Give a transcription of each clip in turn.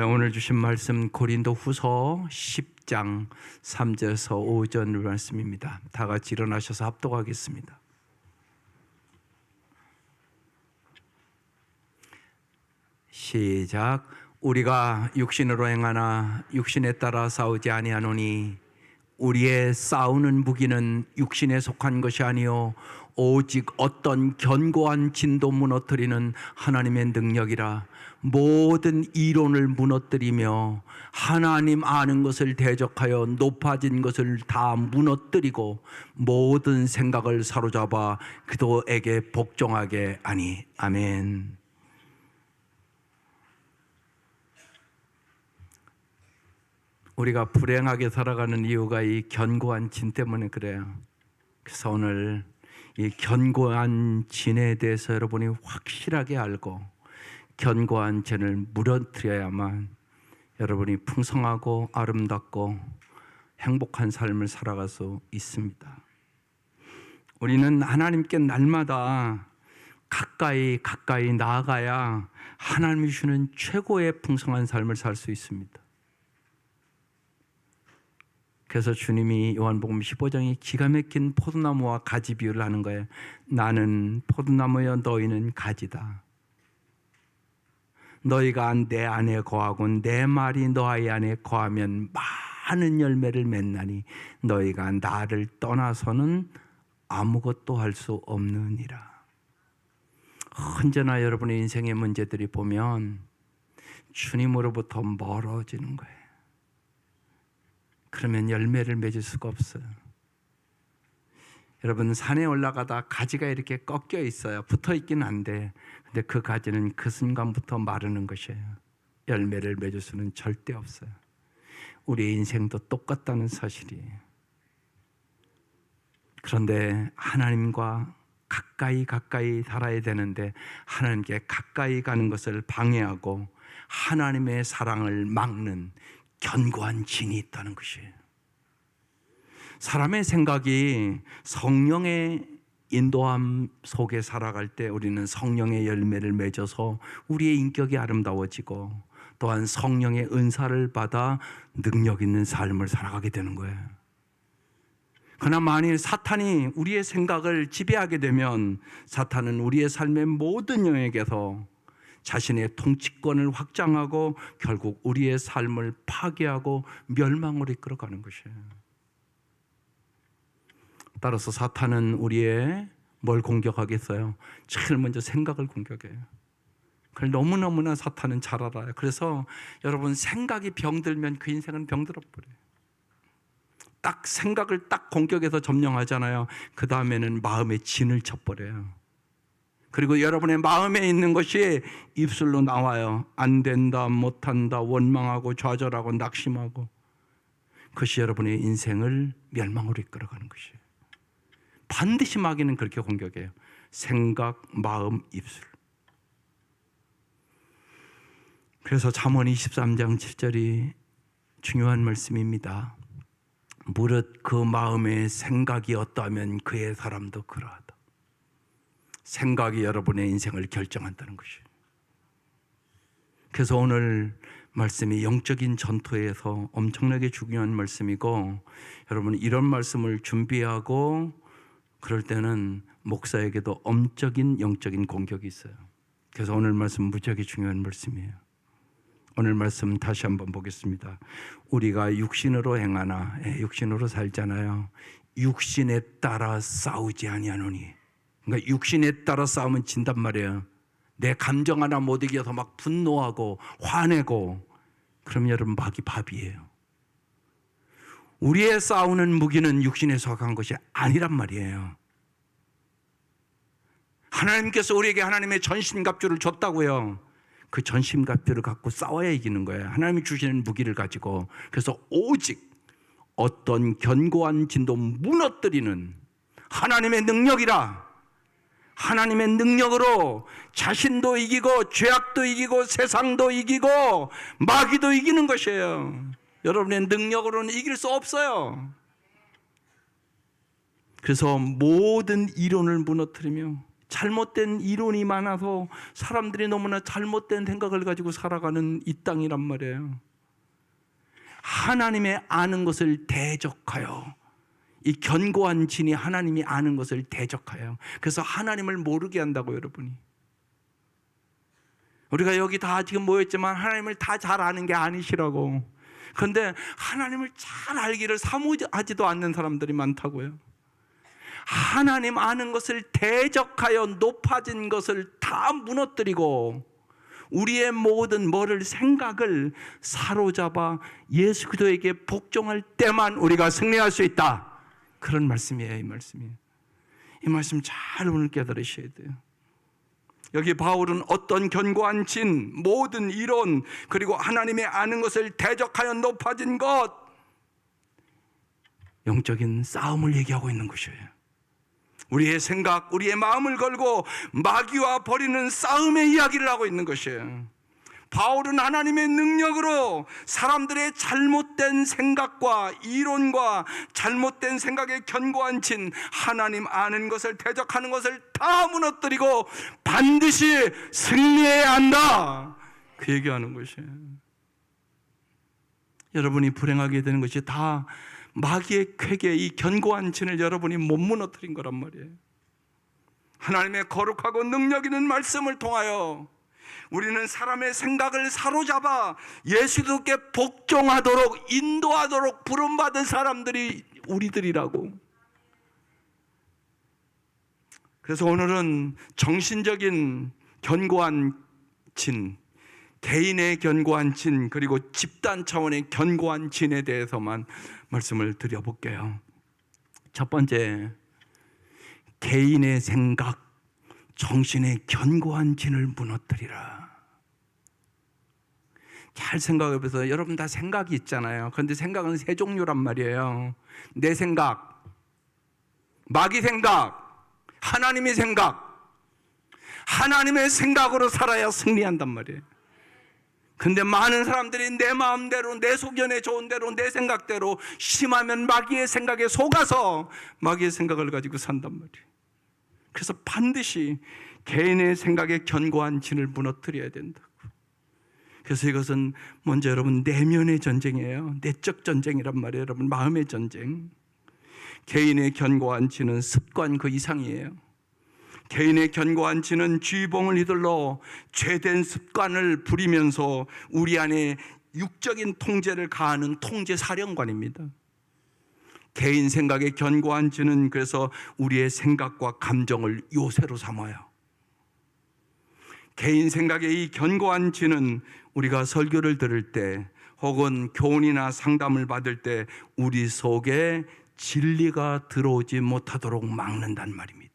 오늘 주신 말씀 고린도후서 10장 3절에서 5절 말씀입니다. 다 같이 일어나셔서 합독하겠습니다. 시작. 우리가 육신으로 행하나 육신에 따라 싸우지 아니하노니 우리의 싸우는 무기는 육신에 속한 것이 아니요 오직 어떤 견고한 진도 무너뜨리는 하나님의 능력이라. 모든 이론을 무너뜨리며 하나님 아는 것을 대적하여 높아진 것을 다 무너뜨리고 모든 생각을 사로잡아 그도에게 복종하게 하니. 아멘. 우리가 불행하게 살아가는 이유가 이 견고한 진 때문에 그래요. 그래서 오늘 이 견고한 진에 대해서 여러분이 확실하게 알고 견고한 진을 무너뜨려야만 여러분이 풍성하고 아름답고 행복한 삶을 살아갈 수 있습니다. 우리는 하나님께 날마다 가까이 나아가야 하나님이 주는 최고의 풍성한 삶을 살 수 있습니다. 그래서 주님이 요한복음 15장에 기가 막힌 포도나무와 가지 비유를 하는 거예요. 나는 포도나무여 너희는 가지다. 너희가 내 안에 거하고 내 말이 너희 안에 거하면 많은 열매를 맺나니 너희가 나를 떠나서는 아무것도 할 수 없느니라. 언제나 여러분의 인생의 문제들이 보면 주님으로부터 멀어지는 거예요. 그러면 열매를 맺을 수가 없어요. 여러분, 산에 올라가다 가지가 이렇게 꺾여 있어요. 붙어 있긴 한데, 근데 그 가지는 그 순간부터 마르는 것이에요. 열매를 맺을 수는 절대 없어요. 우리의 인생도 똑같다는 사실이에요. 그런데 하나님과 가까이 살아야 되는데 하나님께 가까이 가는 것을 방해하고 하나님의 사랑을 막는 견고한 진이 있다는 것이에요. 사람의 생각이 성령의 인도함 속에 살아갈 때 우리는 성령의 열매를 맺어서 우리의 인격이 아름다워지고 또한 성령의 은사를 받아 능력 있는 삶을 살아가게 되는 거예요. 그러나 만일 사탄이 우리의 생각을 지배하게 되면 사탄은 우리의 삶의 모든 영역에서 자신의 통치권을 확장하고 결국 우리의 삶을 파괴하고 멸망으로 이끌어가는 것이에요. 따라서 사탄은 우리의 뭘 공격하겠어요? 제일 먼저 생각을 공격해요. 그걸 너무너무나 사탄은 잘 알아요. 그래서 여러분, 생각이 병들면 그 인생은 병들어 버려요. 딱 생각을 딱 공격해서 점령하잖아요. 그 다음에는 마음의 진을 쳐버려요. 그리고 여러분의 마음에 있는 것이 입술로 나와요. 안 된다, 못한다, 원망하고 좌절하고 낙심하고. 그것이 여러분의 인생을 멸망으로 이끌어가는 것이에요. 반드시 마귀는 그렇게 공격해요. 생각, 마음, 입술. 그래서 잠언 23장 7절이 중요한 말씀입니다. 무릇 그 마음의 생각이 어떠하면 그의 사람도 그러하다. 생각이 여러분의 인생을 결정한다는 것이에요. 그래서 오늘 말씀이 영적인 전투에서 엄청나게 중요한 말씀이고, 여러분 이런 말씀을 준비하고 그럴 때는 목사에게도 엄적인 영적인 공격이 있어요. 그래서 오늘 말씀 무지하게 중요한 말씀이에요. 오늘 말씀 다시 한번 보겠습니다. 우리가 육신으로 행하나, 육신으로 살잖아요. 육신에 따라 싸우지 아니하노니. 그러니까 육신에 따라 싸우면 진단 말이에요. 내 감정 하나 못 이겨서 막 분노하고 화내고, 그럼 여러분 마귀 밥이에요. 우리의 싸우는 무기는 육신에 속한 것이 아니란 말이에요. 하나님께서 우리에게 하나님의 전신갑주를 줬다고요. 그 전신갑주를 갖고 싸워야 이기는 거예요. 하나님이 주시는 무기를 가지고. 그래서 오직 어떤 견고한 진도 무너뜨리는 하나님의 능력이라. 하나님의 능력으로 자신도 이기고 죄악도 이기고 세상도 이기고 마귀도 이기는 것이에요. 여러분의 능력으로는 이길 수 없어요. 그래서 모든 이론을 무너뜨리며 잘못된 이론이 많아서 사람들이 너무나 잘못된 생각을 가지고 살아가는 이 땅이란 말이에요. 하나님의 아는 것을 대적하여, 이 견고한 진이 하나님이 아는 것을 대적하여, 그래서 하나님을 모르게 한다고. 여러분이, 우리가 여기 다 지금 모였지만 하나님을 다 잘 아는 게 아니시라고. 그런데 하나님을 잘 알기를 사모하지도 않는 사람들이 많다고요. 하나님 아는 것을 대적하여 높아진 것을 다 무너뜨리고 우리의 모든 생각을 사로잡아 예수 그리스도에게 복종할 때만 우리가 승리할 수 있다. 그런 말씀이에요. 이 말씀이. 이 말씀 잘 오늘 깨달으셔야 돼요. 여기 바울은 어떤 견고한 진, 모든 이론, 그리고 하나님의 아는 것을 대적하여 높아진 것, 영적인 싸움을 얘기하고 있는 것이에요. 우리의 생각, 우리의 마음을 걸고 마귀와 벌이는 싸움의 이야기를 하고 있는 것이에요. 바울은 하나님의 능력으로 사람들의 잘못된 생각과 이론과 잘못된 생각의 견고한 진, 하나님 아는 것을 대적하는 것을 다 무너뜨리고 반드시 승리해야 한다, 그 얘기하는 것이에요. 여러분이 불행하게 되는 것이 다 마귀의 쾌계, 이 견고한 진을 여러분이 못 무너뜨린 거란 말이에요. 하나님의 거룩하고 능력 있는 말씀을 통하여 우리는 사람의 생각을 사로잡아 예수님께 복종하도록 인도하도록 부름받은 사람들이 우리들이라고. 그래서 오늘은 정신적인 견고한 진, 개인의 견고한 진, 그리고 집단 차원의 견고한 진에 대해서만 말씀을 드려볼게요. 첫 번째, 개인의 생각, 정신의 견고한 진을 무너뜨리라. 잘 생각해보세요. 여러분 다 생각이 있잖아요. 그런데 생각은 세 종류란 말이에요. 내 생각, 마귀 생각, 하나님의 생각. 하나님의 생각으로 살아야 승리한단 말이에요. 근데 많은 사람들이 내 마음대로, 내 소견에 좋은 대로, 내 생각대로, 심하면 마귀의 생각에 속아서 마귀의 생각을 가지고 산단 말이에요. 그래서 반드시 개인의 생각에 견고한 진을 무너뜨려야 된다고. 그래서 이것은 먼저 여러분 내면의 전쟁이에요. 내적 전쟁이란 말이에요. 여러분 마음의 전쟁. 개인의 견고한 진은 습관 그 이상이에요. 개인의 견고한 진은 쥐봉을 휘둘러 죄된 습관을 부리면서 우리 안에 육적인 통제를 가하는 통제 사령관입니다. 개인 생각의 견고한 진은 그래서 우리의 생각과 감정을 요새로 삼아요. 개인 생각의 이 견고한 진은 우리가 설교를 들을 때 혹은 교훈이나 상담을 받을 때 우리 속에 진리가 들어오지 못하도록 막는단 말입니다.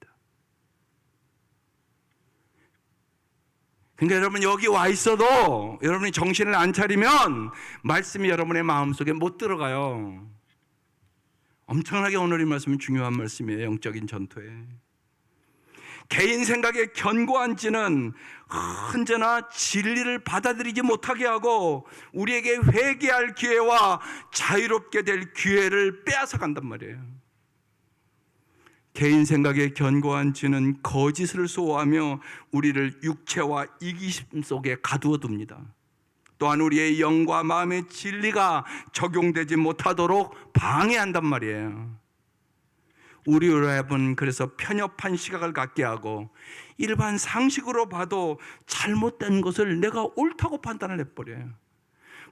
그러니까 여러분 여기 와 있어도 여러분이 정신을 안 차리면 말씀이 여러분의 마음속에 못 들어가요. 엄청나게 오늘 이 말씀은 중요한 말씀이에요. 영적인 전투에. 개인 생각의 견고한 진은 언제나 진리를 받아들이지 못하게 하고 우리에게 회개할 기회와 자유롭게 될 기회를 빼앗아 간단 말이에요. 개인 생각의 견고한 진은 거짓을 소화하며 우리를 육체와 이기심 속에 가두어 둡니다. 또한 우리의 영과 마음의 진리가 적용되지 못하도록 방해한단 말이에요. 우리 여러분 그래서 편협한 시각을 갖게 하고 일반 상식으로 봐도 잘못된 것을 내가 옳다고 판단을 해버려요.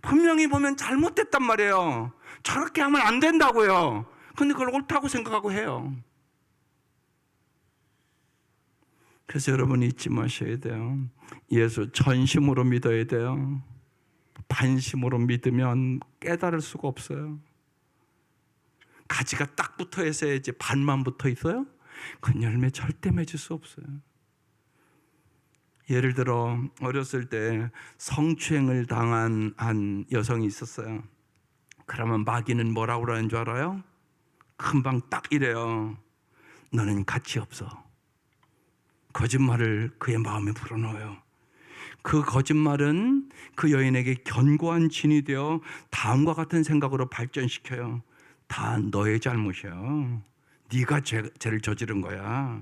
분명히 보면 잘못됐단 말이에요. 저렇게 하면 안 된다고요. 근데 그걸 옳다고 생각하고 해요. 그래서 여러분 잊지 마셔야 돼요. 예수 전심으로 믿어야 돼요. 반심으로 믿으면 깨달을 수가 없어요. 가지가 딱 붙어 있어야지 반만 붙어 있어요? 그 열매 절대 맺을 수 없어요. 예를 들어 어렸을 때 성추행을 당한 한 여성이 있었어요. 그러면 마귀는 뭐라고 그러는 줄 알아요? 금방 딱 이래요. 너는 가치 없어. 거짓말을 그의 마음에 불어넣어요. 그 거짓말은 그 여인에게 견고한 진이 되어 다음과 같은 생각으로 발전시켜요. 다 너의 잘못이야. 네가 죄를 저지른 거야.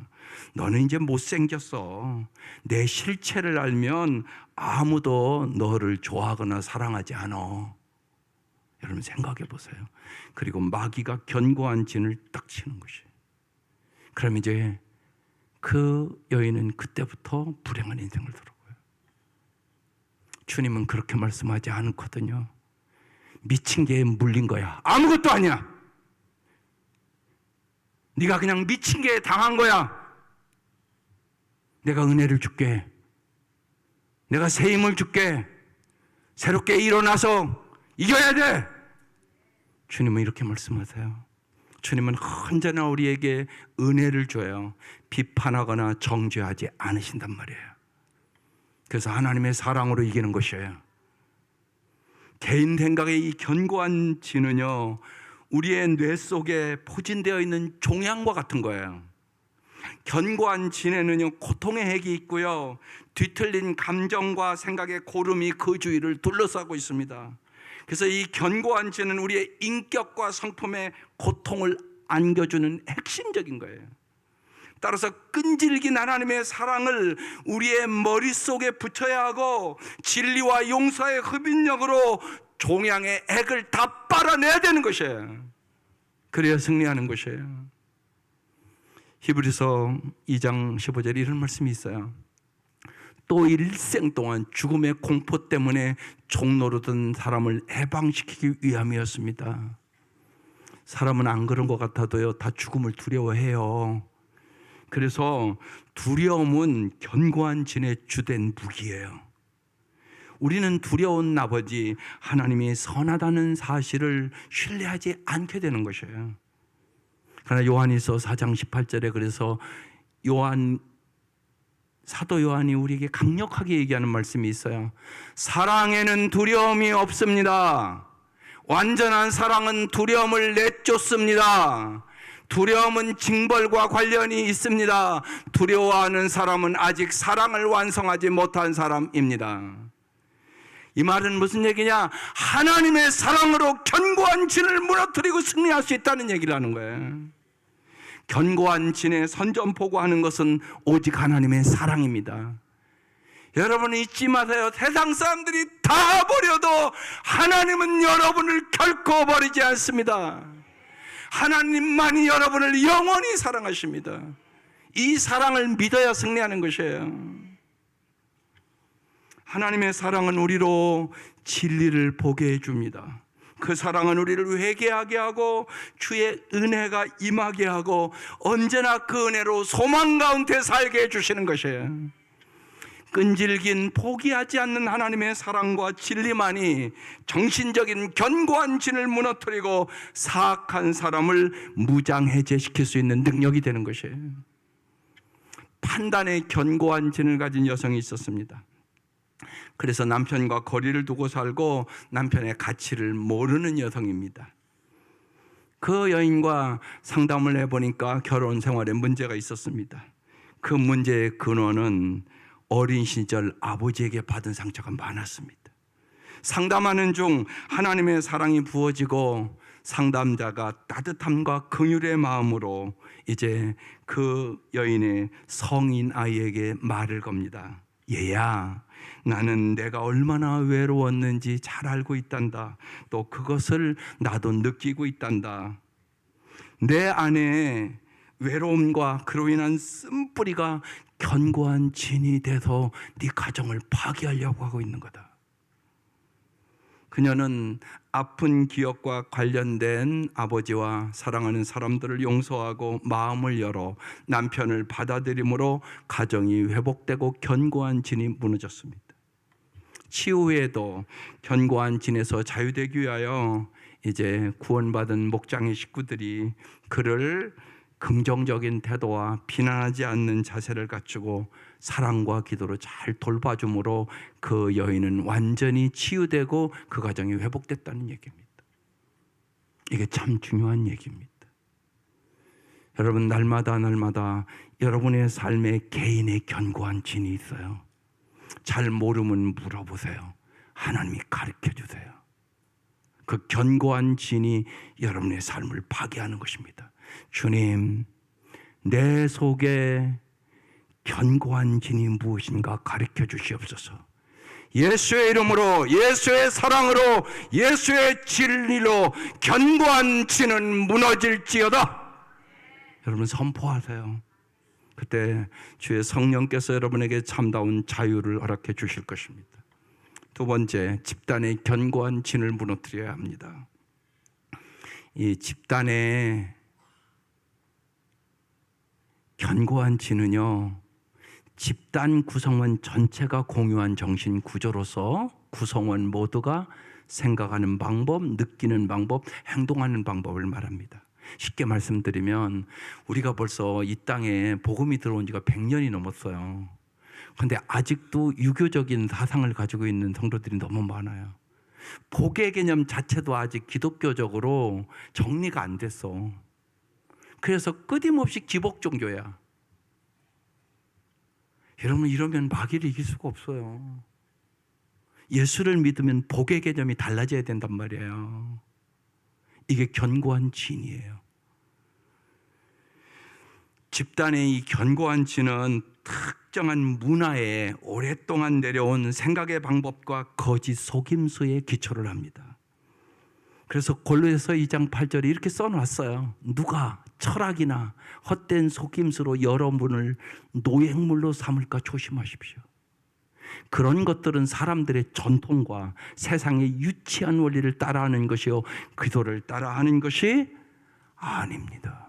너는 이제 못생겼어. 내 실체를 알면 아무도 너를 좋아하거나 사랑하지 않아. 여러분 생각해 보세요. 그리고 마귀가 견고한 진을 딱 치는 것이에요. 그럼 이제 그 여인은 그때부터 불행한 인생을 살아가요. 주님은 그렇게 말씀하지 않거든요. 미친 개에 물린 거야. 아무것도 아니야. 네가 그냥 미친 개에 당한 거야. 내가 은혜를 줄게. 내가 새 힘을 줄게. 새롭게 일어나서 이겨야 돼. 주님은 이렇게 말씀하세요. 주님은 언제나 우리에게 은혜를 줘요. 비판하거나 정죄하지 않으신단 말이에요. 그래서 하나님의 사랑으로 이기는 것이에요. 개인 생각의 이 견고한 진은요, 우리의 뇌 속에 포진되어 있는 종양과 같은 거예요. 견고한 진에는요, 고통의 핵이 있고요, 뒤틀린 감정과 생각의 고름이 그 주위를 둘러싸고 있습니다. 그래서 이 견고한 진은 우리의 인격과 성품에 고통을 안겨주는 핵심적인 거예요. 따라서 끈질긴 하나님의 사랑을 우리의 머릿속에 붙여야 하고, 진리와 용서의 흡인력으로 종양의 액을 다 빨아내야 되는 것이에요. 그래야 승리하는 것이에요. 히브리서 2장 15절에 이런 말씀이 있어요. 또 일생 동안 죽음의 공포 때문에 종노릇던 사람을 해방시키기 위함이었습니다. 사람은 안 그런 것 같아도요, 다 죽음을 두려워해요. 그래서 두려움은 견고한 진의 주된 무기예요. 우리는 두려운 나머지 하나님이 선하다는 사실을 신뢰하지 않게 되는 것이에요. 그러나 요한일서 4장 18절에 그래서 사도 요한이 우리에게 강력하게 얘기하는 말씀이 있어요. 사랑에는 두려움이 없습니다. 완전한 사랑은 두려움을 내쫓습니다. 두려움은 징벌과 관련이 있습니다. 두려워하는 사람은 아직 사랑을 완성하지 못한 사람입니다. 이 말은 무슨 얘기냐? 하나님의 사랑으로 견고한 진을 무너뜨리고 승리할 수 있다는 얘기를 하는 거예요. 견고한 진에 선전포고하는 것은 오직 하나님의 사랑입니다. 여러분 잊지 마세요. 세상 사람들이 다 버려도 하나님은 여러분을 결코 버리지 않습니다. 하나님만이 여러분을 영원히 사랑하십니다. 이 사랑을 믿어야 승리하는 것이에요. 하나님의 사랑은 우리로 진리를 보게 해줍니다. 그 사랑은 우리를 회개하게 하고 주의 은혜가 임하게 하고 언제나 그 은혜로 소망 가운데 살게 해주시는 것이에요. 끈질긴 포기하지 않는 하나님의 사랑과 진리만이 정신적인 견고한 진을 무너뜨리고 사악한 사람을 무장해제시킬 수 있는 능력이 되는 것이에요. 판단의 견고한 진을 가진 여성이 있었습니다. 그래서 남편과 거리를 두고 살고 남편의 가치를 모르는 여성입니다. 그 여인과 상담을 해보니까 결혼 생활에 문제가 있었습니다. 그 문제의 근원은 어린 시절 아버지에게 받은 상처가 많았습니다. 상담하는 중 하나님의 사랑이 부어지고 상담자가 따뜻함과 긍휼의 마음으로 이제 그 여인의 성인 아이에게 말을 겁니다. 얘야, 나는 내가 얼마나 외로웠는지 잘 알고 있단다. 또 그것을 나도 느끼고 있단다. 내 안에 외로움과 그로 인한 쓴뿌리가 견고한 진이 돼서 네 가정을 파괴하려고 하고 있는 거다. 그녀는 아픈 기억과 관련된 아버지와 사랑하는 사람들을 용서하고 마음을 열어 남편을 받아들임으로 가정이 회복되고 견고한 진이 무너졌습니다. 치유 후에도 견고한 진에서 자유되기 위하여 이제 구원받은 목장의 식구들이 그를 긍정적인 태도와 비난하지 않는 자세를 갖추고 사랑과 기도로 잘 돌봐줌으로 그 여인은 완전히 치유되고 그 가정이 회복됐다는 얘기입니다. 이게 참 중요한 얘기입니다. 여러분, 날마다 여러분의 삶에 개인의 견고한 진이 있어요. 잘 모르면 물어보세요. 하나님이 가르쳐 주세요. 그 견고한 진이 여러분의 삶을 파괴하는 것입니다. 주님, 내 속에 견고한 진이 무엇인가 가르쳐 주시옵소서. 예수의 이름으로, 예수의 사랑으로, 예수의 진리로 견고한 진은 무너질지어다. 여러분 선포하세요. 그때 주의 성령께서 여러분에게 참다운 자유를 허락해 주실 것입니다. 두 번째, 집단의 견고한 진을 무너뜨려야 합니다. 이 집단의 견고한 진은요, 집단 구성원 전체가 공유한 정신 구조로서 구성원 모두가 생각하는 방법, 느끼는 방법, 행동하는 방법을 말합니다. 쉽게 말씀드리면 우리가 벌써 이 땅에 복음이 들어온 지가 100년이 넘었어요. 그런데 아직도 유교적인 사상을 가지고 있는 성도들이 너무 많아요. 복의 개념 자체도 아직 기독교적으로 정리가 안 됐어. 그래서 끊임없이 기복 종교야. 여러분, 이러면 마귀를 이길 수가 없어요. 예수를 믿으면 복의 개념이 달라져야 된단 말이에요. 이게 견고한 진이에요. 집단의 이 견고한 진은 특정한 문화에 오랫동안 내려온 생각의 방법과 거짓 속임수에 기초를 합니다. 그래서 골로새서 2장 8절에 이렇게 써놨어요. 누가 철학이나 헛된 속임수로 여러분을 노예물로 삼을까 조심하십시오. 그런 것들은 사람들의 전통과 세상의 유치한 원리를 따라하는 것이요, 그리스도를 따라하는 것이 아닙니다.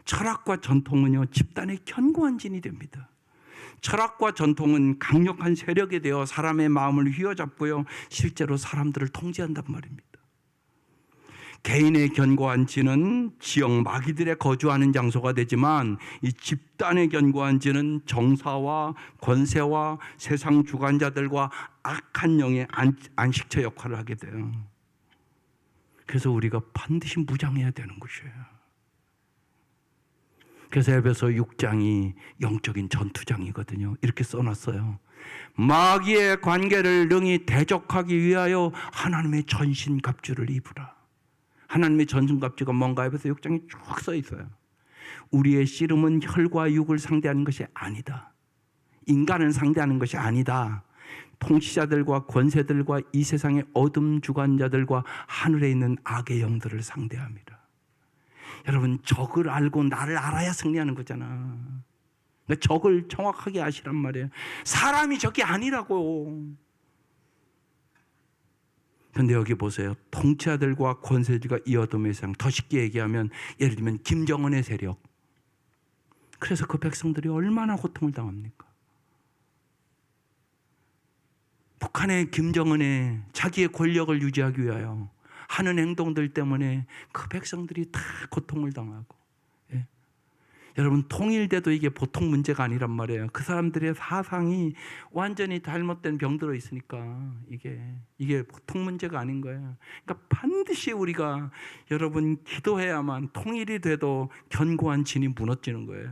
철학과 전통은요, 집단의 견고한 진이 됩니다. 철학과 전통은 강력한 세력이 되어 사람의 마음을 휘어잡고요, 실제로 사람들을 통제한단 말입니다. 개인의 견고한 진은 지역 마귀들의 거주하는 장소가 되지만, 이 집단의 견고한 진은 정사와 권세와 세상 주관자들과 악한 영의 안식처 역할을 하게 돼요. 그래서 우리가 반드시 무장해야 되는 것이에요. 그래서 에베소 6장이 영적인 전투장이거든요. 이렇게 써놨어요. 마귀의 관계를 능히 대적하기 위하여 하나님의 전신갑주를 입으라. 하나님의 전신갑주가 뭔가 에베소 6장에 쭉 써 있어요. 우리의 씨름은 혈과 육을 상대하는 것이 아니다. 인간을 상대하는 것이 아니다. 통치자들과 권세들과 이 세상의 어둠 주관자들과 하늘에 있는 악의 영들을 상대합니다. 여러분, 적을 알고 나를 알아야 승리하는 거잖아. 그러니까 적을 정확하게 아시란 말이에요. 사람이 적이 아니라고. 그런데 여기 보세요. 통치자들과 권세주가 이 어둠의 세상, 더 쉽게 얘기하면 예를 들면 김정은의 세력. 그래서 그 백성들이 얼마나 고통을 당합니까? 북한의 김정은의 자기의 권력을 유지하기 위하여 하는 행동들 때문에 그 백성들이 다 고통을 당하고, 예. 여러분, 통일돼도 이게 보통 문제가 아니란 말이에요. 그 사람들의 사상이 완전히 잘못된 병들어 있으니까 이게 보통 문제가 아닌 거예요. 그러니까 반드시 우리가 여러분 기도해야만 통일이 돼도 견고한 진이 무너지는 거예요.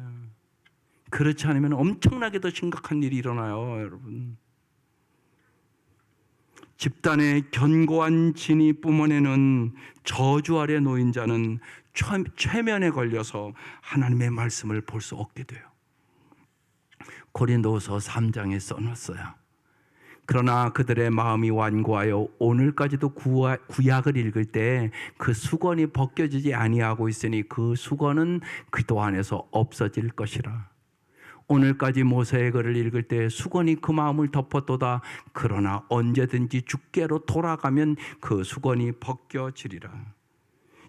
그렇지 않으면 엄청나게 더 심각한 일이 일어나요, 여러분. 집단의 견고한 진이 뿜어내는 저주 아래 놓인 자는 최면에 걸려서 하나님의 말씀을 볼 수 없게 돼요. 고린도서 3장에 써놨어요. 그러나 그들의 마음이 완고하여 오늘까지도 구약을 읽을 때 그 수건이 벗겨지지 아니하고 있으니 그 수건은 그리스도 안에서 없어질 것이라. 오늘까지 모세의 글을 읽을 때 수건이 그 마음을 덮었도다. 그러나 언제든지 주께로 돌아가면 그 수건이 벗겨지리라.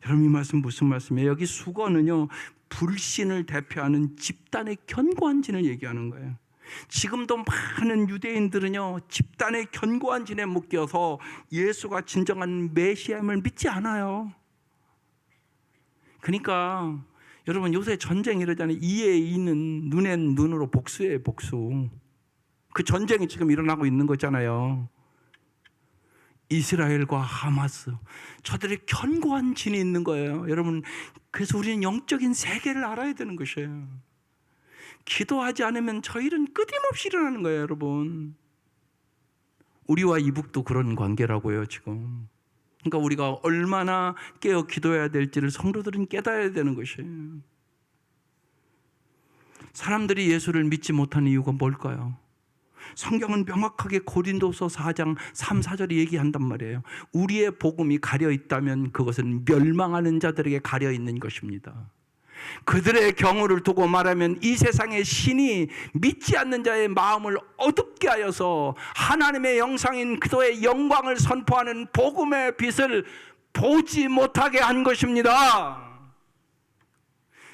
여러분, 이 말씀 무슨 말씀이에요? 여기 수건은요, 불신을 대표하는 집단의 견고한 진을 얘기하는 거예요. 지금도 많은 유대인들은요, 집단의 견고한 진에 묶여서 예수가 진정한 메시아임을 믿지 않아요. 그러니까 여러분, 요새 전쟁 이러잖아요. 이에 이는 눈엔 눈으로 복수예요, 복수. 그 전쟁이 지금 일어나고 있는 거잖아요. 이스라엘과 하마스, 저들의 견고한 진이 있는 거예요. 여러분, 그래서 우리는 영적인 세계를 알아야 되는 것이에요. 기도하지 않으면 저 일은 끊임없이 일어나는 거예요, 여러분. 우리와 이북도 그런 관계라고요, 지금. 그러니까 우리가 얼마나 깨어 기도해야 될지를 성도들은 깨달아야 되는 것이에요. 사람들이 예수를 믿지 못하는 이유가 뭘까요? 성경은 명확하게 고린도서 4장 3, 4절이 얘기한단 말이에요. 우리의 복음이 가려 있다면 그것은 멸망하는 자들에게 가려 있는 것입니다. 그들의 경우를 두고 말하면 이 세상의 신이 믿지 않는 자의 마음을 어둡게 하여서 하나님의 영상인 그도의 영광을 선포하는 복음의 빛을 보지 못하게 한 것입니다.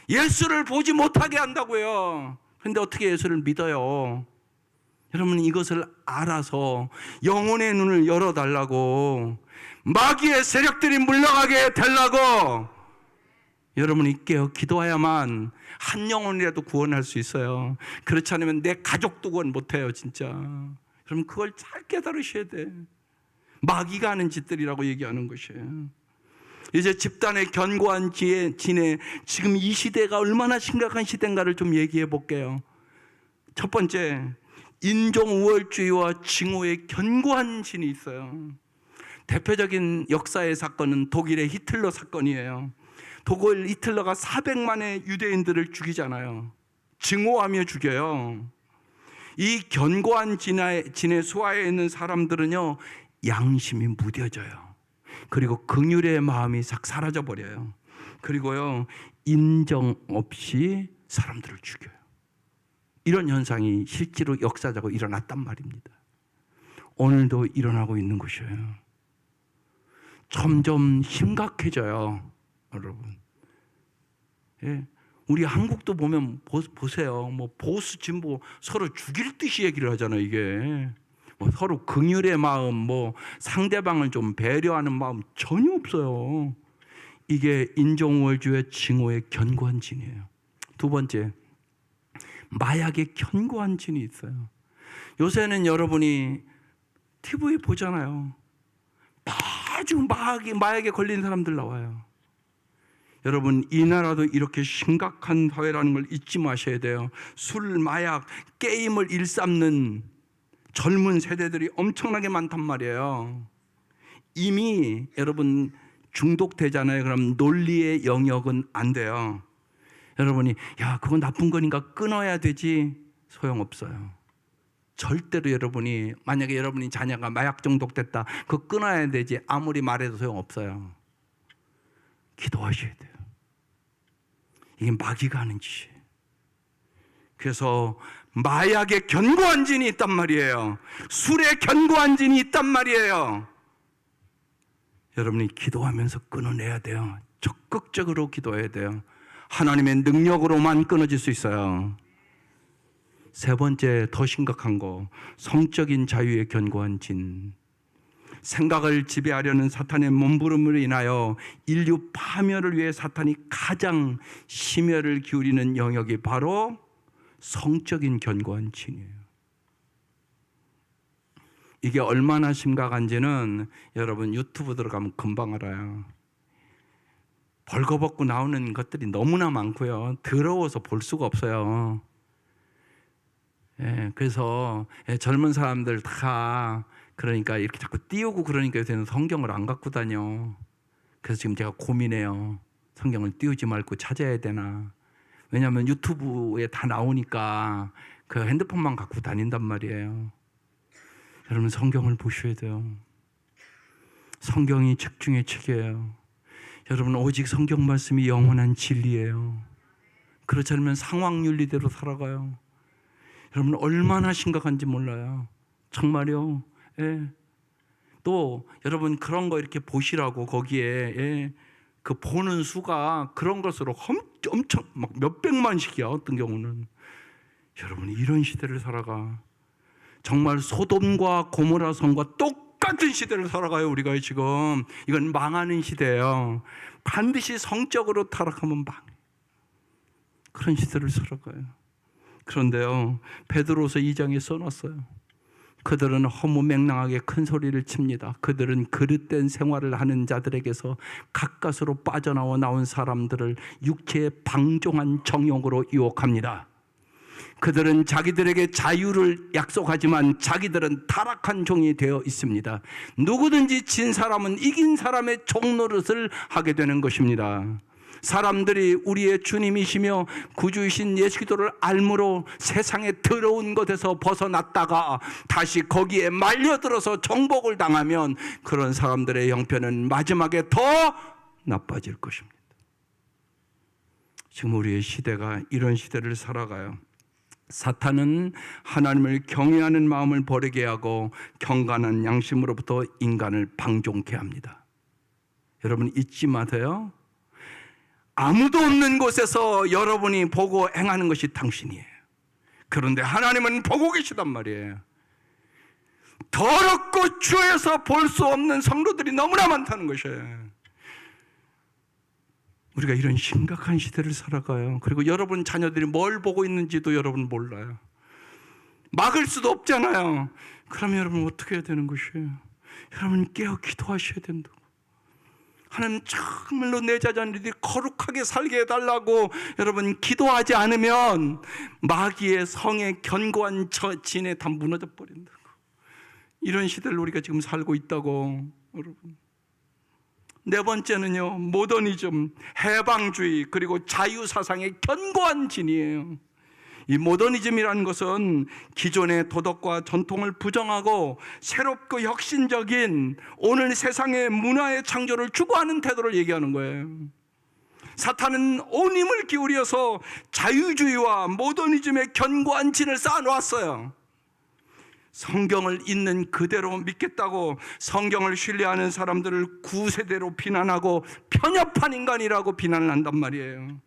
예수를 보지 못하게 한다고요. 그런데 어떻게 예수를 믿어요? 여러분, 이것을 알아서 영혼의 눈을 열어달라고, 마귀의 세력들이 물러가게 되려고 여러분이 깨어 기도해야만 한 영혼이라도 구원할 수 있어요. 그렇지 않으면 내 가족도 구원 못해요, 진짜. 여러분, 그걸 잘 깨달으셔야 돼. 마귀가 하는 짓들이라고 얘기하는 것이에요. 이제 집단의 견고한 진에 지금 이 시대가 얼마나 심각한 시대인가를 좀 얘기해 볼게요. 첫 번째, 인종 우월주의와 증오의 견고한 진이 있어요. 대표적인 역사의 사건은 독일의 히틀러 사건이에요. 독일 히틀러가 400만의 유대인들을 죽이잖아요. 증오하며 죽여요. 이 견고한 진의 수하에 있는 사람들은요, 양심이 무뎌져요. 그리고 긍휼의 마음이 싹 사라져 버려요. 그리고요, 인정 없이 사람들을 죽여요. 이런 현상이 실제로 역사적으로 일어났단 말입니다. 오늘도 일어나고 있는 것이에요. 점점 심각해져요, 여러분. 예, 우리 한국도 보면 보세요. 뭐 보수 진보 서로 죽일 듯이 얘기를 하잖아요. 이게 뭐 서로 긍휼의 마음, 뭐 상대방을 좀 배려하는 마음 전혀 없어요. 이게 인종우월주의 증오의 견고한 진이에요. 두 번째, 마약의 견고한 진이 있어요. 요새는 여러분이 TV 보잖아요. 아주 마약에 걸린 사람들 나와요. 여러분, 이 나라도 이렇게 심각한 사회라는 걸 잊지 마셔야 돼요. 술, 마약, 게임을 일삼는 젊은 세대들이 엄청나게 많단 말이에요. 이미 여러분 중독되잖아요. 그럼 논리의 영역은 안 돼요. 여러분이 야, 그건 나쁜 거니까 끊어야 되지, 소용없어요. 절대로 여러분이, 만약에 여러분이 자녀가 마약 중독됐다, 그거 끊어야 되지, 아무리 말해도 소용없어요. 기도하셔야 돼요. 이게 마귀가 하는 짓이에요. 그래서 마약의 견고한 진이 있단 말이에요. 술의 견고한 진이 있단 말이에요. 여러분이 기도하면서 끊어내야 돼요. 적극적으로 기도해야 돼요. 하나님의 능력으로만 끊어질 수 있어요. 세 번째, 더 심각한 거, 성적인 자유의 견고한 진. 생각을 지배하려는 사탄의 몸부림으로 인하여 인류 파멸을 위해 사탄이 가장 심혈을 기울이는 영역이 바로 성적인 견고한 진이에요. 이게 얼마나 심각한지는 여러분 유튜브 들어가면 금방 알아요. 벌거벗고 나오는 것들이 너무나 많고요. 더러워서 볼 수가 없어요. 예, 그래서 젊은 사람들 다 그러니까 이렇게 자꾸 띄우고 그러니까 요새는 성경을 안 갖고 다녀. 그래서 지금 제가 고민해요. 성경을 띄우지 말고 찾아야 되나. 왜냐하면 유튜브에 다 나오니까 그 핸드폰만 갖고 다닌단 말이에요. 여러분, 성경을 보셔야 돼요. 성경이 책 중에 책이에요. 여러분, 오직 성경 말씀이 영원한 진리예요. 그렇지 않으면 상황윤리대로 살아가요. 여러분, 얼마나 심각한지 몰라요. 정말요. 예. 또 여러분, 그런 거 이렇게 보시라고 거기에 예, 그 보는 수가 그런 것으로 엄청 막 몇백만씩이야. 어떤 경우는. 여러분, 이런 시대를 살아가. 정말 소돔과 고모라 성과 똑같은 시대를 살아가요. 우리가 지금. 이건 망하는 시대예요. 반드시 성적으로 타락하면 망해. 그런 시대를 살아가요. 그런데요, 베드로서 2장에 써놨어요. 그들은 허무맹랑하게 큰 소리를 칩니다. 그들은 그릇된 생활을 하는 자들에게서 가까스로 빠져나와 나온 사람들을 육체의 방종한 정욕으로 유혹합니다. 그들은 자기들에게 자유를 약속하지만 자기들은 타락한 종이 되어 있습니다. 누구든지 진 사람은 이긴 사람의 종노릇을 하게 되는 것입니다. 사람들이 우리의 주님이시며 구주이신 예수 그리스도를 알므로 세상의 더러운 것에서 벗어났다가 다시 거기에 말려들어서 정복을 당하면 그런 사람들의 형편은 마지막에 더 나빠질 것입니다. 지금 우리의 시대가 이런 시대를 살아가요. 사탄은 하나님을 경외하는 마음을 버리게 하고 경건한 양심으로부터 인간을 방종케 합니다. 여러분 잊지 마세요. 아무도 없는 곳에서 여러분이 보고 행하는 것이 당신이에요. 그런데 하나님은 보고 계시단 말이에요. 더럽고 추해서 볼 수 없는 성도들이 너무나 많다는 것이에요. 우리가 이런 심각한 시대를 살아가요. 그리고 여러분 자녀들이 뭘 보고 있는지도 여러분 몰라요. 막을 수도 없잖아요. 그러면 여러분 어떻게 해야 되는 것이에요? 여러분 깨어 기도하셔야 된다고. 하나님 정말로 내 자녀들이 거룩하게 살게 해달라고 여러분 기도하지 않으면 마귀의 성의 견고한 진에 다 무너져 버린다고. 이런 시대를 우리가 지금 살고 있다고 여러분. 네 번째는요, 모더니즘, 해방주의, 그리고 자유사상의 견고한 진이에요. 이 모더니즘이라는 것은 기존의 도덕과 전통을 부정하고 새롭고 혁신적인 오늘 세상의 문화의 창조를 추구하는 태도를 얘기하는 거예요. 사탄은 온 힘을 기울여서 자유주의와 모더니즘의 견고한 진을 쌓아놓았어요. 성경을 있는 그대로 믿겠다고 성경을 신뢰하는 사람들을 구세대로 비난하고 편협한 인간이라고 비난을 한단 말이에요.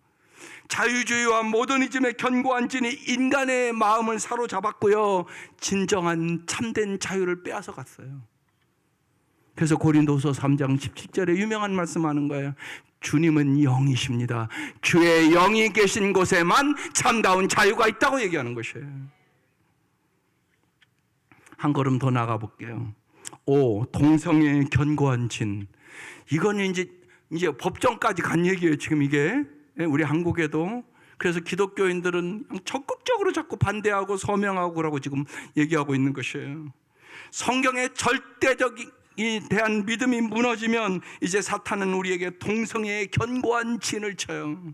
자유주의와 모더니즘의 견고한 진이 인간의 마음을 사로잡았고요, 진정한 참된 자유를 빼앗아 갔어요. 그래서 고린도서 3장 17절에 유명한 말씀하는 거예요. 주님은 영이십니다. 주의 영이 계신 곳에만 참다운 자유가 있다고 얘기하는 것이에요. 한 걸음 더 나가 볼게요. 5. 동성애의 견고한 진. 이거는 이제 법정까지 간 얘기예요. 지금 이게 우리 한국에도. 그래서 기독교인들은 적극적으로 자꾸 반대하고 서명하고 그러고 지금 얘기하고 있는 것이에요. 성경의 절대적인 대한 믿음이 무너지면 이제 사탄은 우리에게 동성애의 견고한 진을 쳐요.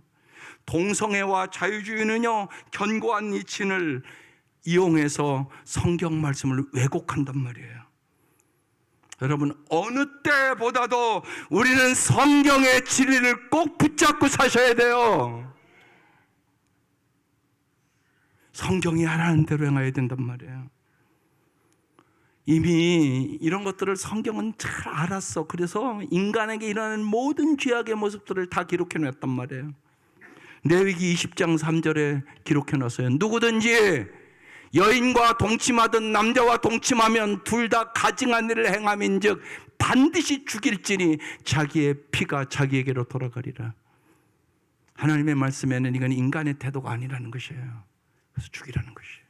동성애와 자유주의는요, 견고한 이 진을 이용해서 성경 말씀을 왜곡한단 말이에요. 여러분, 어느 때보다도 우리는 성경의 진리를 꼭 붙잡고 사셔야 돼요. 성경이 하라는 대로 행해야 된단 말이에요. 이미 이런 것들을 성경은 잘 알았어. 그래서 인간에게 일어나는 모든 죄악의 모습들을 다 기록해 놨단 말이에요. 레위기 20장 3절에 기록해 놨어요. 누구든지 여인과 동침하든 남자와 동침하면 둘 다 가증한 일을 행함인즉 반드시 죽일지니 자기의 피가 자기에게로 돌아가리라. 하나님의 말씀에는 이건 인간의 태도가 아니라는 것이에요. 그래서 죽이라는 것이에요.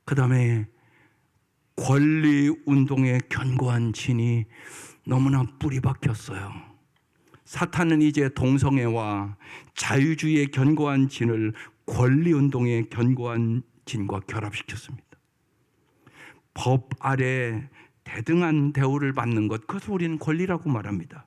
그 다음에 권리운동의 견고한 진이 너무나 뿌리 박혔어요. 사탄은 이제 동성애와 자유주의의 견고한 진을 권리운동의 견고한 진과 결합시켰습니다. 법 아래 대등한 대우를 받는 것, 그것을 우리는 권리라고 말합니다.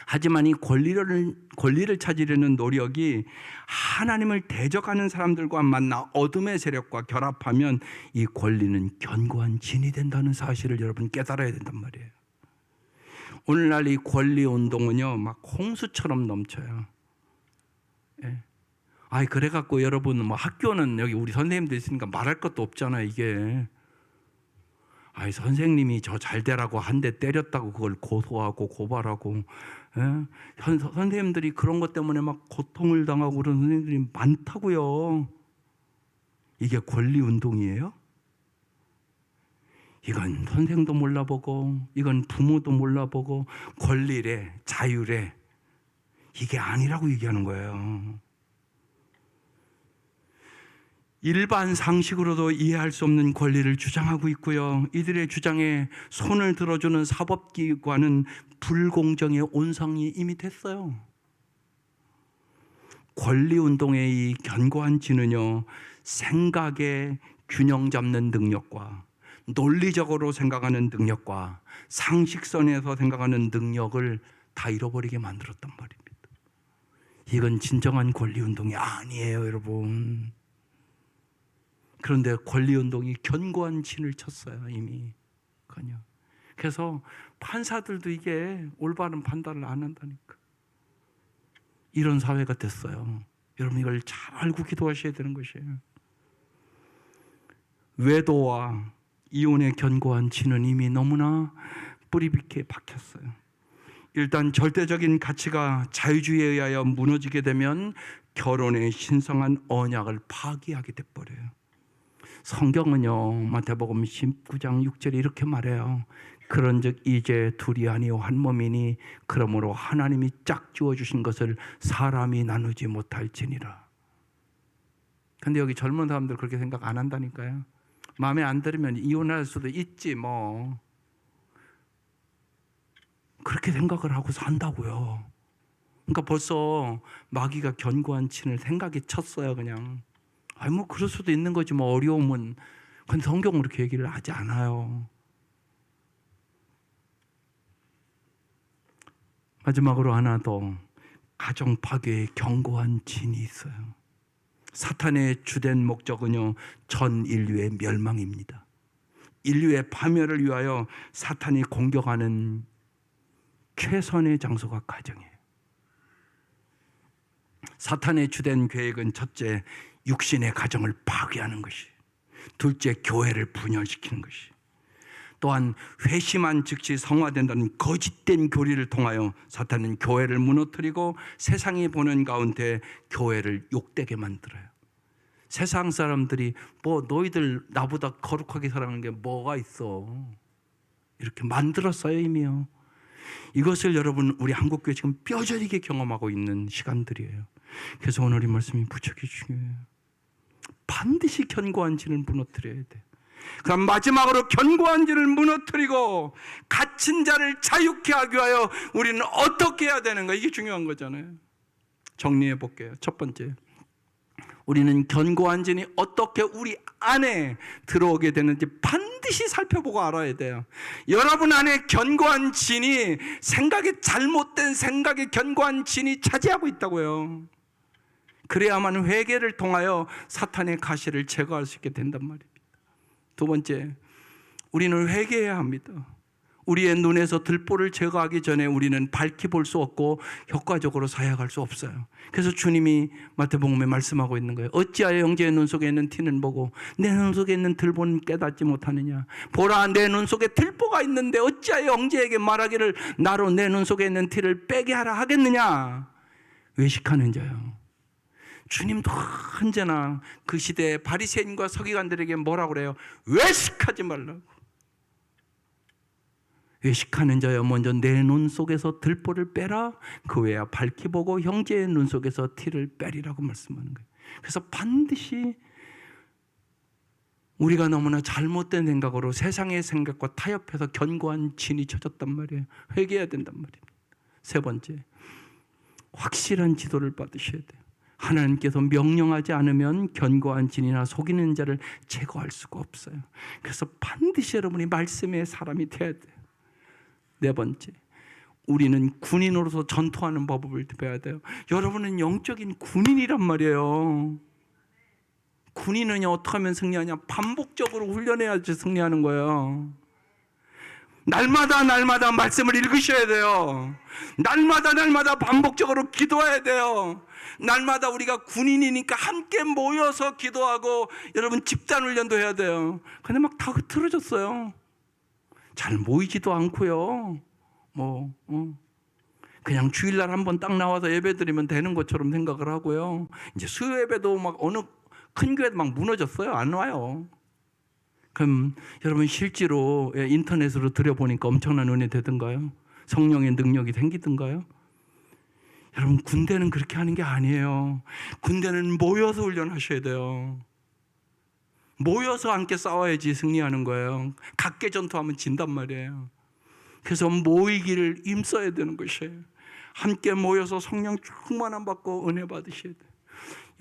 하지만 이 권리를 찾으려는 노력이 하나님을 대적하는 사람들과 만나 어둠의 세력과 결합하면 이 권리는 견고한 진이 된다는 사실을 여러분 깨달아야 된단 말이에요. 오늘날 이 권리운동은요, 막 홍수처럼 넘쳐요. 예. 그래갖고 여러분, 학교는 여기 우리 선생님들 있으니까 말할 것도 없잖아요, 이게. 선생님이 저 잘 되라고 한 대 때렸다고 그걸 고소하고 고발하고, 예? 선생님들이 그런 것 때문에 막 고통을 당하고 그런 선생님들이 많다고요. 이게 권리운동이에요? 이건 선생도 몰라보고, 이건 부모도 몰라보고, 권리래, 자유래, 이게 아니라고 얘기하는 거예요. 일반 상식으로도 이해할 수 없는 권리를 주장하고 있고요. 이들의 주장에 손을 들어주는 사법기관은 불공정의 온상이 이미 됐어요. 권리운동의 이 견고한 진은요, 생각의 균형 잡는 능력과 논리적으로 생각하는 능력과 상식선에서 생각하는 능력을 다 잃어버리게 만들었단 말입니다. 이건 진정한 권리운동이 아니에요, 여러분. 그런데 권리운동이 견고한 진을 쳤어요, 이미. 그래서 판사들도 이게 올바른 판단을 안 한다니까. 이런 사회가 됐어요. 여러분, 이걸 잘 알고 기도하셔야 되는 것이에요. 외도와 이혼의 견고한 진은 이미 너무나 뿌리 깊게 박혔어요. 일단 절대적인 가치가 자유주의에 의하여 무너지게 되면 결혼의 신성한 언약을 파기하게 돼버려요. 성경은요, 마태복음 19장 6절에 이렇게 말해요. 그런즉 이제 둘이 아니요 한 몸이니 그러므로 하나님이 짝지어 주신 것을 사람이 나누지 못할지니라. 근데 여기 젊은 사람들 그렇게 생각 안 한다니까요. 마음에 안 들으면 이혼할 수도 있지 뭐. 그렇게 생각을 하고 산다고요. 그러니까 벌써 마귀가 견고한 진을 생각이 쳤어요. 그냥 아니 뭐 그럴 수도 있는 거지 뭐, 어려움은. 근데 성경은 그렇게 얘기를 하지 않아요. 마지막으로 하나 더, 가정 파괴의 견고한 진이 있어요. 사탄의 주된 목적은요, 전 인류의 멸망입니다. 인류의 파멸을 위하여 사탄이 공격하는 최선의 장소가 가정이에요. 사탄의 주된 계획은 첫째, 육신의 가정을 파괴하는 것이, 둘째, 교회를 분열시키는 것이, 또한 회심한 즉시 성화된다는 거짓된 교리를 통하여 사탄은 교회를 무너뜨리고 세상이 보는 가운데 교회를 욕되게 만들어요. 세상 사람들이 뭐 너희들 나보다 거룩하게 살아가는 게 뭐가 있어, 이렇게 만들었어요, 이미요. 이것을 여러분, 우리 한국교회 지금 뼈저리게 경험하고 있는 시간들이에요. 그래서 오늘 이 말씀이 무척이 중요해요. 반드시 견고한 진을 무너뜨려야 돼. 그럼 마지막으로 견고한 진을 무너뜨리고 갇힌 자를 자유케 하기 위하여 우리는 어떻게 해야 되는가? 이게 중요한 거잖아요. 정리해 볼게요. 첫 번째, 우리는 견고한 진이 어떻게 우리 안에 들어오게 되는지 반드시 살펴보고 알아야 돼요. 여러분 안에 견고한 진이, 생각이 잘못된 생각의 견고한 진이 차지하고 있다고요. 그래야만 회개를 통하여 사탄의 가시를 제거할 수 있게 된단 말입니다. 두 번째, 우리는 회개해야 합니다. 우리의 눈에서 들보를 제거하기 전에 우리는 밝히 볼 수 없고 효과적으로 사역할 수 없어요. 그래서 주님이 마태복음에 말씀하고 있는 거예요. 어찌하여 형제의 눈 속에 있는 티는 보고 내 눈 속에 있는 들보는 깨닫지 못하느냐. 보라, 내 눈 속에 들보가 있는데 어찌하여 형제에게 말하기를 나로 내 눈 속에 있는 티를 빼게 하라 하겠느냐. 외식하는 자요. 주님도 언제나 그 시대의 바리새인과 서기관들에게 뭐라고 그래요? 외식하지 말라고. 외식하는 자여, 먼저 내 눈 속에서 들보를 빼라. 그 외야 밝히 보고 형제의 눈 속에서 티를 빼리라고 말씀하는 거예요. 그래서 반드시 우리가 너무나 잘못된 생각으로 세상의 생각과 타협해서 견고한 진이 쳐졌단 말이에요. 회개해야 된단 말입니다. 세 번째, 확실한 지도를 받으셔야 돼요. 하나님께서 명령하지 않으면 견고한 진이나 속이는 자를 제거할 수가 없어요. 그래서 반드시 여러분이 말씀의 사람이 되어야 돼요. 네 번째, 우리는 군인으로서 전투하는 법을 배워야 돼요. 여러분은 영적인 군인이란 말이에요. 군인은요, 어떻게 하면 승리하냐? 반복적으로 훈련해야지 승리하는 거예요. 날마다 말씀을 읽으셔야 돼요. 날마다 반복적으로 기도해야 돼요. 날마다 우리가 군인이니까 함께 모여서 기도하고 여러분 집단 훈련도 해야 돼요. 근데 막 다 흐트러졌어요. 잘 모이지도 않고요. 그냥 주일날 한번 딱 나와서 예배 드리면 되는 것처럼 생각을 하고요. 이제 수요 예배도 막 어느 큰 교회도 막 무너졌어요. 안 와요. 그럼 여러분 실제로 인터넷으로 들여보니까 엄청난 은혜 되던가요? 성령의 능력이 생기던가요? 여러분, 군대는 그렇게 하는 게 아니에요. 군대는 모여서 훈련하셔야 돼요. 모여서 함께 싸워야지 승리하는 거예요. 각계 전투하면 진단 말이에요. 그래서 모이기를 힘써야 되는 것이에요. 함께 모여서 성령 충만함 받고 은혜 받으셔야 돼요.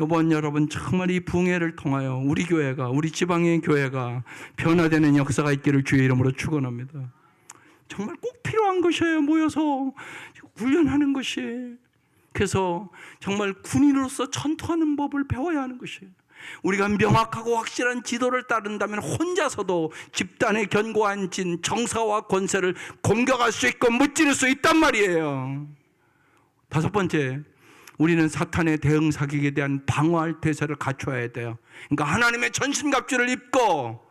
이번 여러분 정말 이 부흥회를 통하여 우리 교회가, 우리 지방의 교회가 변화되는 역사가 있기를 주의 이름으로 축원합니다. 정말 꼭 필요한 것이에요. 모여서 훈련하는 것이. 그래서 정말 군인으로서 전투하는 법을 배워야 하는 것이에요. 우리가 명확하고 확실한 지도를 따른다면 혼자서도 집단의 견고한 진, 정사와 권세를 공격할 수 있고 무찌를 수 있단 말이에요. 다섯 번째, 우리는 사탄의 대응 사격에 대한 방어할 태세를 갖춰야 돼요. 그러니까 하나님의 전신갑주를 입고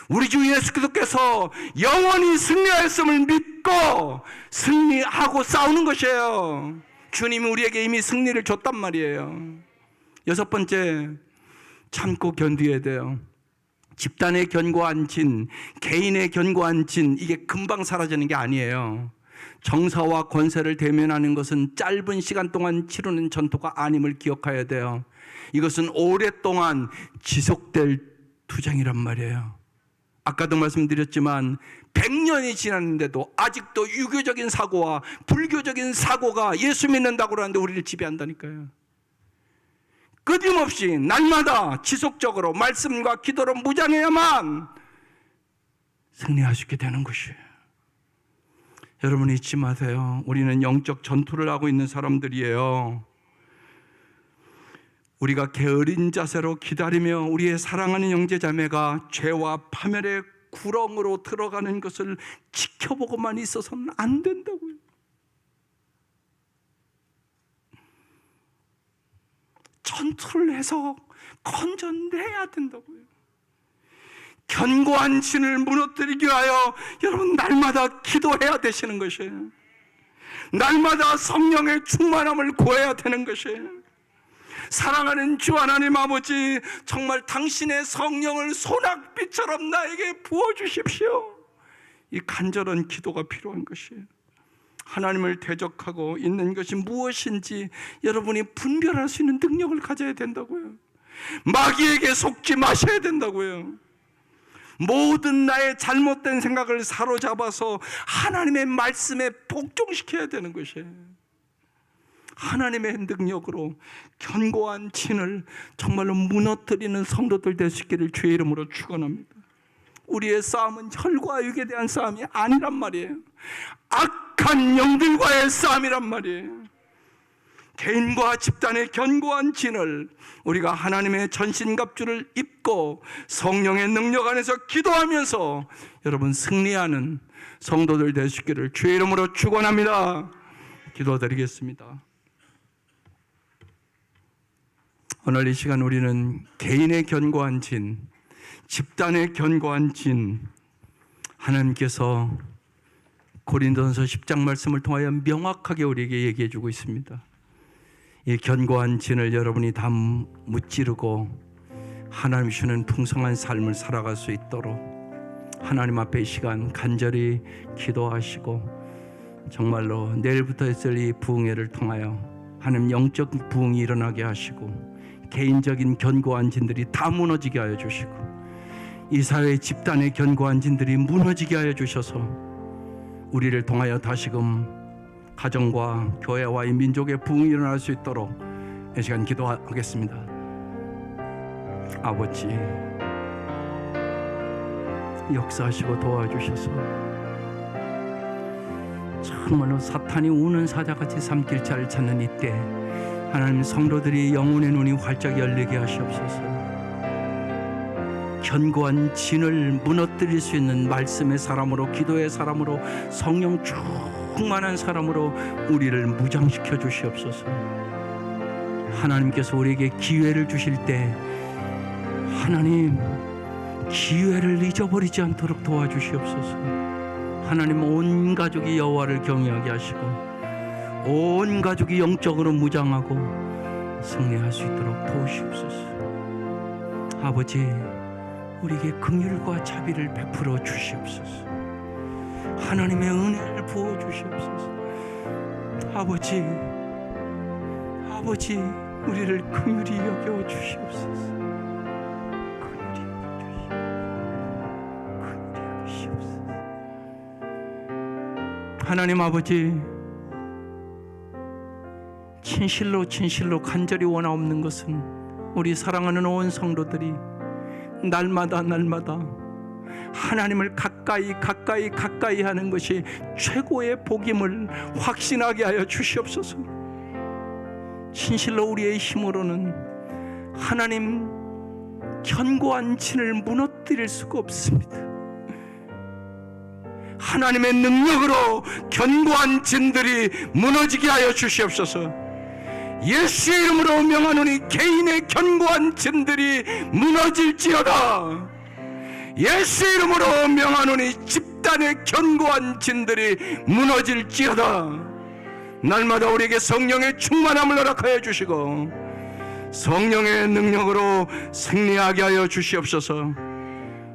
우리 주 예수 그리스도께서 영원히 승리하였음을 믿고 승리하고 싸우는 것이에요. 주님이 우리에게 이미 승리를 줬단 말이에요. 여섯 번째, 참고 견뎌야 돼요. 집단의 견고한 진, 개인의 견고한 진, 이게 금방 사라지는 게 아니에요. 정사와 권세를 대면하는 것은 짧은 시간 동안 치르는 전투가 아님을 기억해야 돼요. 이것은 오랫동안 지속될 투쟁이란 말이에요. 아까도 말씀드렸지만 100년이 지났는데도 아직도 유교적인 사고와 불교적인 사고가 예수 믿는다고 하는데 우리를 지배한다니까요. 끊임없이 날마다 지속적으로 말씀과 기도로 무장해야만 승리할 수 있게 되는 것이에요. 여러분 잊지 마세요. 우리는 영적 전투를 하고 있는 사람들이에요. 우리가 게으른 자세로 기다리며 우리의 사랑하는 형제자매가 죄와 파멸의 구렁으로 들어가는 것을 지켜보고만 있어서는 안 된다고요. 전투를 해서 건져내야 된다고요. 견고한 진을 무너뜨리기 위하여 여러분 날마다 기도해야 되시는 것이에요. 날마다 성령의 충만함을 구해야 되는 것이에요. 사랑하는 주 하나님 아버지, 정말 당신의 성령을 소낙비처럼 나에게 부어주십시오. 이 간절한 기도가 필요한 것이에요. 하나님을 대적하고 있는 것이 무엇인지 여러분이 분별할 수 있는 능력을 가져야 된다고요. 마귀에게 속지 마셔야 된다고요. 모든 나의 잘못된 생각을 사로잡아서 하나님의 말씀에 복종시켜야 되는 것이에요. 하나님의 능력으로 견고한 진을 정말로 무너뜨리는 성도들 될 수 있기를 주의 이름으로 축원합니다. 우리의 싸움은 혈과 육에 대한 싸움이 아니란 말이에요. 악한 영들과의 싸움이란 말이에요. 개인과 집단의 견고한 진을 우리가 하나님의 전신갑주를 입고 성령의 능력 안에서 기도하면서 여러분 승리하는 성도들 될 수 있기를 주의 이름으로 축원합니다. 기도드리겠습니다. 오늘 이 시간 우리는 개인의 견고한 진, 집단의 견고한 진, 하나님께서 고린도전서 10장 말씀을 통하여 명확하게 우리에게 얘기해 주고 있습니다. 이 견고한 진을 여러분이 다 무찌르고 하나님 주는 풍성한 삶을 살아갈 수 있도록 하나님 앞에 이 시간 간절히 기도하시고 정말로 내일부터 있을 이 부흥회를 통하여 하나님 영적 부흥이 일어나게 하시고 개인적인 견고한 진들이 다 무너지게 하여 주시고 이 사회의 집단의 견고한 진들이 무너지게 하여 주셔서 우리를 통하여 다시금 가정과 교회와 이 민족의 부흥이 일어날 수 있도록 이 시간 기도하겠습니다. 아버지, 역사하시고 도와주셔서 정말로 사탄이 우는 사자같이 삼킬 자를 찾는 이때 하나님 성도들이 영혼의 눈이 활짝 열리게 하시옵소서. 견고한 진을 무너뜨릴 수 있는 말씀의 사람으로, 기도의 사람으로, 성령 충만한 사람으로 우리를 무장시켜 주시옵소서. 하나님께서 우리에게 기회를 주실 때 하나님 기회를 잊어버리지 않도록 도와주시옵소서. 하나님 온 가족이 여호와를 경외하게 하시고 온 가족이 영적으로 무장하고 승리할 수 있도록 도우시옵소서. 아버지, 우리에게 긍휼과 자비를 베풀어 주시옵소서. 하나님의 은혜를 부어 주시옵소서. 아버지, 우리를 긍휼히 여겨 주시옵소서. 긍휼히 여겨 주시옵소서. 하나님 아버지, 진실로 간절히 원하옵는 것은 우리 사랑하는 온 성도들이 날마다 하나님을 가까이 하는 것이 최고의 복임을 확신하게 하여 주시옵소서. 진실로 우리의 힘으로는 하나님 견고한 진을 무너뜨릴 수가 없습니다. 하나님의 능력으로 견고한 진들이 무너지게 하여 주시옵소서. 예수의 이름으로 명하노니 개인의 견고한 진들이 무너질지어다. 예수의 이름으로 명하노니 집단의 견고한 진들이 무너질지어다. 날마다 우리에게 성령의 충만함을 허락하여 주시고 성령의 능력으로 승리하게 하여 주시옵소서.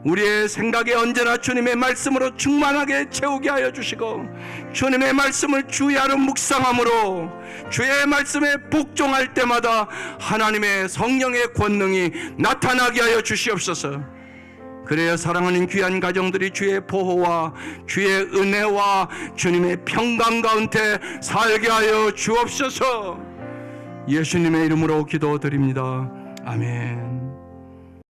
우리의 생각에 언제나 주님의 말씀으로 충만하게 채우게 하여 주시고 주님의 말씀을 주의 하루 묵상함으로 주의 말씀에 복종할 때마다 하나님의 성령의 권능이 나타나게 하여 주시옵소서. 그래야 사랑하는 귀한 가정들이 주의 보호와 주의 은혜와 주님의 평강 가운데 살게 하여 주옵소서. 예수님의 이름으로 기도드립니다. 아멘.